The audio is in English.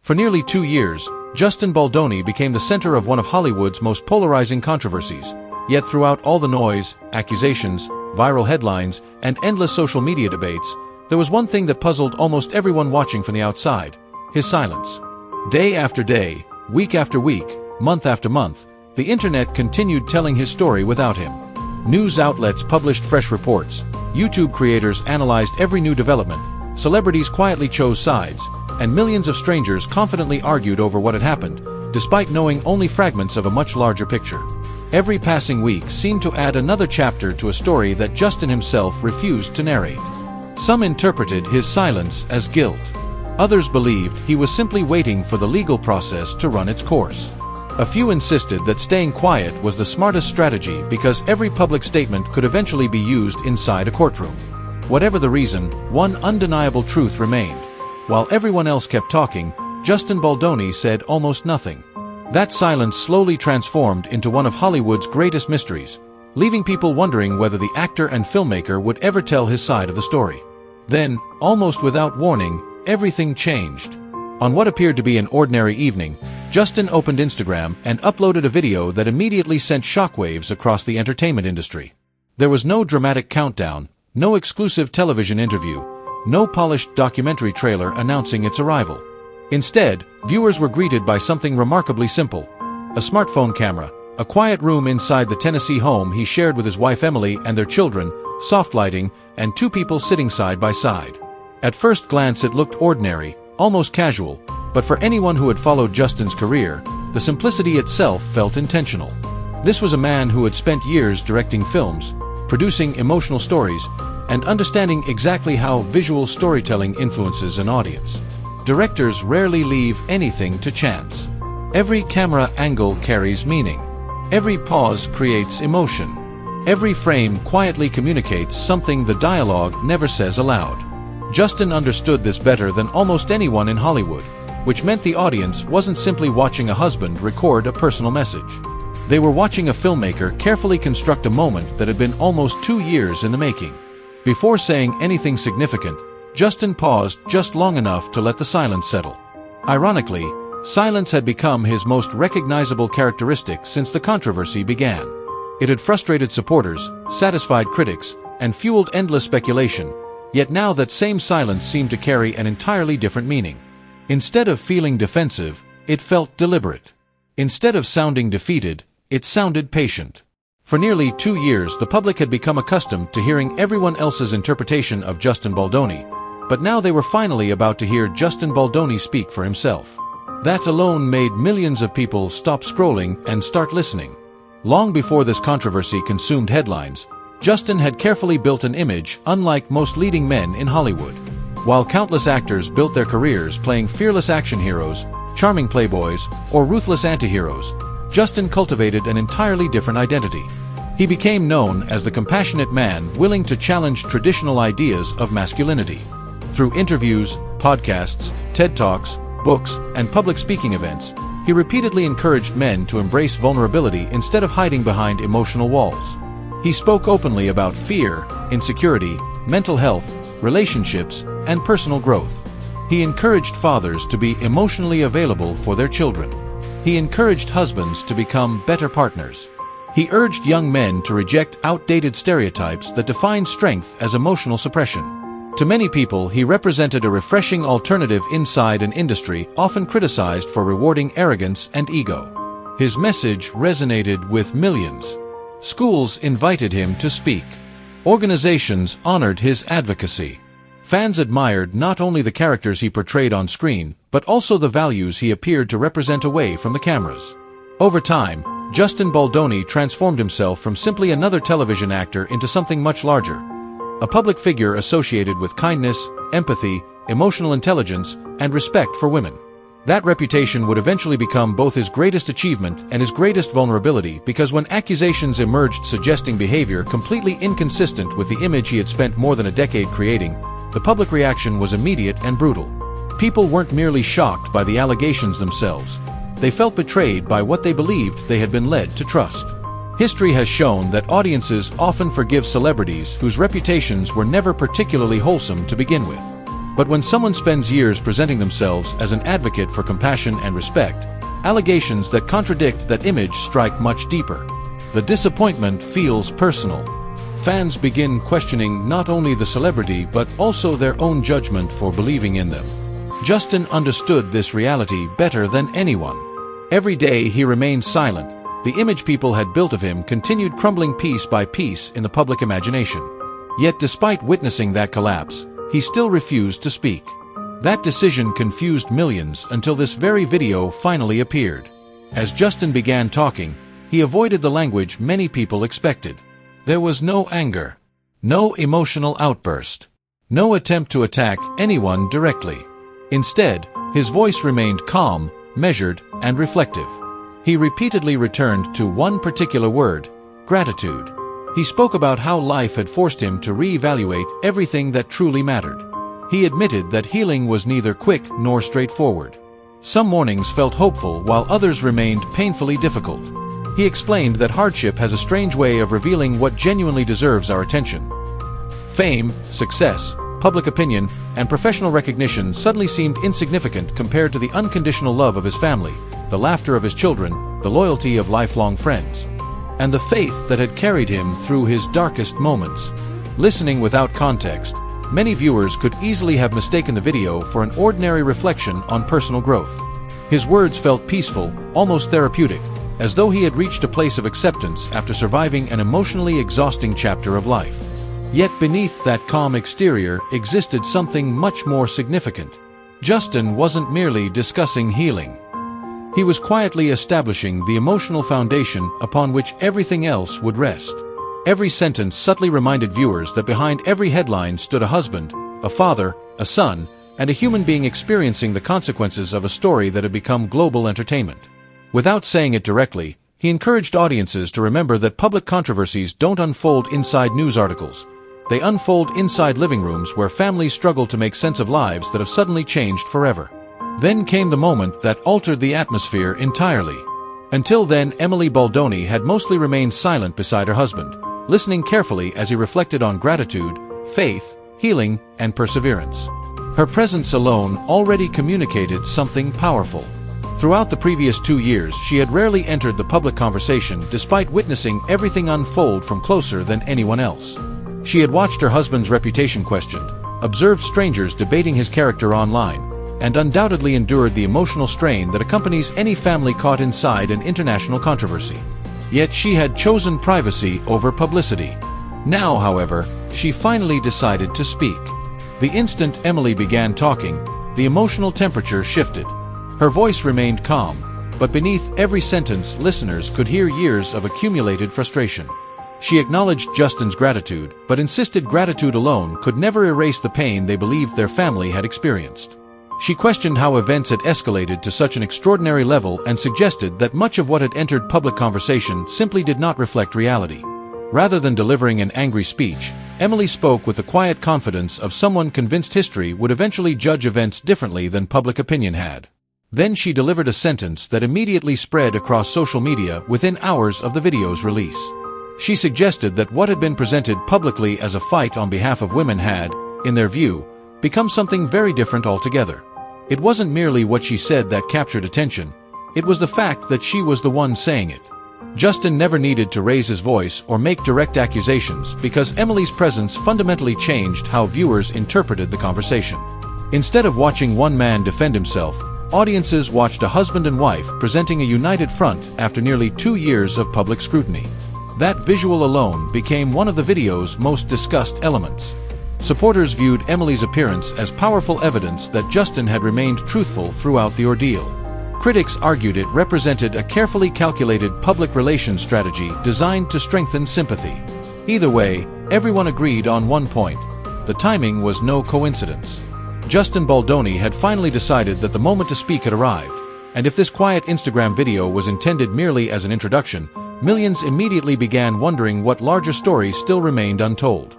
For nearly 2 years, Justin Baldoni became the center of one of Hollywood's most polarizing controversies. Yet throughout all the noise, accusations, viral headlines, and endless social media debates, there was one thing that puzzled almost everyone watching from the outside: his silence. Day after day, week after week, month after month, the internet continued telling his story without him. News outlets published fresh reports, YouTube creators analyzed every new development, celebrities quietly chose sides, and millions of strangers confidently argued over what had happened, despite knowing only fragments of a much larger picture. Every passing week seemed to add another chapter to a story that Justin himself refused to narrate. Some interpreted his silence as guilt. Others believed he was simply waiting for the legal process to run its course. A few insisted that staying quiet was the smartest strategy because every public statement could eventually be used inside a courtroom. Whatever the reason, one undeniable truth remained. While everyone else kept talking, Justin Baldoni said almost nothing. That silence slowly transformed into one of Hollywood's greatest mysteries, leaving people wondering whether the actor and filmmaker would ever tell his side of the story. Then, almost without warning, everything changed. On what appeared to be an ordinary evening, Justin opened Instagram and uploaded a video that immediately sent shockwaves across the entertainment industry. There was no dramatic countdown, no exclusive television interview, no polished documentary trailer announcing its arrival. Instead, viewers were greeted by something remarkably simple: a smartphone camera, a quiet room inside the Tennessee home he shared with his wife Emily and their children, soft lighting, and 2 people sitting side by side. At first glance it looked ordinary, almost casual, but for anyone who had followed Justin's career, the simplicity itself felt intentional. This was a man who had spent years directing films, producing emotional stories, and understanding exactly how visual storytelling influences an audience. Directors rarely leave anything to chance. Every camera angle carries meaning. Every pause creates emotion. Every frame quietly communicates something the dialogue never says aloud. Justin understood this better than almost anyone in Hollywood, which meant the audience wasn't simply watching a husband record a personal message. They were watching a filmmaker carefully construct a moment that had been almost 2 years in the making. Before saying anything significant, Justin paused just long enough to let the silence settle. Ironically, silence had become his most recognizable characteristic since the controversy began. It had frustrated supporters, satisfied critics, and fueled endless speculation, yet now that same silence seemed to carry an entirely different meaning. Instead of feeling defensive, it felt deliberate. Instead of sounding defeated, it sounded patient. For nearly 2 years, the public had become accustomed to hearing everyone else's interpretation of Justin Baldoni, but now they were finally about to hear Justin Baldoni speak for himself. That alone made millions of people stop scrolling and start listening. Long before this controversy consumed headlines, Justin had carefully built an image unlike most leading men in Hollywood. While countless actors built their careers playing fearless action heroes, charming playboys, or ruthless anti-heroes, Justin cultivated an entirely different identity. He became known as the compassionate man willing to challenge traditional ideas of masculinity. Through interviews, podcasts, TED Talks, books, and public speaking events, he repeatedly encouraged men to embrace vulnerability instead of hiding behind emotional walls. He spoke openly about fear, insecurity, mental health, relationships, and personal growth. He encouraged fathers to be emotionally available for their children. He encouraged husbands to become better partners. He urged young men to reject outdated stereotypes that define strength as emotional suppression. To many people, he represented a refreshing alternative inside an industry often criticized for rewarding arrogance and ego. His message resonated with millions. Schools invited him to speak. Organizations honored his advocacy. Fans admired not only the characters he portrayed on screen, but also the values he appeared to represent away from the cameras. Over time, Justin Baldoni transformed himself from simply another television actor into something much larger. A public figure associated with kindness, empathy, emotional intelligence, and respect for women. That reputation would eventually become both his greatest achievement and his greatest vulnerability, because when accusations emerged suggesting behavior completely inconsistent with the image he had spent more than a decade creating, the public reaction was immediate and brutal. People weren't merely shocked by the allegations themselves. They felt betrayed by what they believed they had been led to trust. History has shown that audiences often forgive celebrities whose reputations were never particularly wholesome to begin with. But when someone spends years presenting themselves as an advocate for compassion and respect, allegations that contradict that image strike much deeper. The disappointment feels personal. Fans begin questioning not only the celebrity but also their own judgment for believing in them. Justin understood this reality better than anyone. Every day he remained silent. The image people had built of him continued crumbling piece by piece in the public imagination. Yet despite witnessing that collapse, he still refused to speak. That decision confused millions until this very video finally appeared. As Justin began talking, he avoided the language many people expected. There was no anger, no emotional outburst, no attempt to attack anyone directly. Instead, his voice remained calm, measured, and reflective. He repeatedly returned to one particular word: gratitude. He spoke about how life had forced him to reevaluate everything that truly mattered. He admitted that healing was neither quick nor straightforward. Some mornings felt hopeful while others remained painfully difficult. He explained that hardship has a strange way of revealing what genuinely deserves our attention. Fame, success, public opinion, and professional recognition suddenly seemed insignificant compared to the unconditional love of his family, the laughter of his children, the loyalty of lifelong friends, and the faith that had carried him through his darkest moments. Listening without context, many viewers could easily have mistaken the video for an ordinary reflection on personal growth. His words felt peaceful, almost therapeutic, as though he had reached a place of acceptance after surviving an emotionally exhausting chapter of life. Yet beneath that calm exterior existed something much more significant. Justin wasn't merely discussing healing. He was quietly establishing the emotional foundation upon which everything else would rest. Every sentence subtly reminded viewers that behind every headline stood a husband, a father, a son, and a human being experiencing the consequences of a story that had become global entertainment. Without saying it directly, he encouraged audiences to remember that public controversies don't unfold inside news articles. They unfold inside living rooms where families struggle to make sense of lives that have suddenly changed forever. Then came the moment that altered the atmosphere entirely. Until then, Emily Baldoni had mostly remained silent beside her husband, listening carefully as he reflected on gratitude, faith, healing, and perseverance. Her presence alone already communicated something powerful. Throughout the previous 2 years, she had rarely entered the public conversation despite witnessing everything unfold from closer than anyone else. She had watched her husband's reputation questioned, observed strangers debating his character online, and undoubtedly endured the emotional strain that accompanies any family caught inside an international controversy. Yet she had chosen privacy over publicity. Now, however, she finally decided to speak. The instant Emily began talking, the emotional temperature shifted. Her voice remained calm, but beneath every sentence listeners could hear years of accumulated frustration. She acknowledged Justin's gratitude, but insisted gratitude alone could never erase the pain they believed their family had experienced. She questioned how events had escalated to such an extraordinary level and suggested that much of what had entered public conversation simply did not reflect reality. Rather than delivering an angry speech, Emily spoke with the quiet confidence of someone convinced history would eventually judge events differently than public opinion had. Then she delivered a sentence that immediately spread across social media within hours of the video's release. She suggested that what had been presented publicly as a fight on behalf of women had, in their view, become something very different altogether. It wasn't merely what she said that captured attention, it was the fact that she was the one saying it. Justin never needed to raise his voice or make direct accusations because Emily's presence fundamentally changed how viewers interpreted the conversation. Instead of watching one man defend himself, audiences watched a husband and wife presenting a united front after nearly 2 years of public scrutiny. That visual alone became one of the video's most discussed elements. Supporters viewed Emily's appearance as powerful evidence that Justin had remained truthful throughout the ordeal. Critics argued it represented a carefully calculated public relations strategy designed to strengthen sympathy. Either way, everyone agreed on one point: the timing was no coincidence. Justin Baldoni had finally decided that the moment to speak had arrived, and if this quiet Instagram video was intended merely as an introduction, millions immediately began wondering what larger story still remained untold.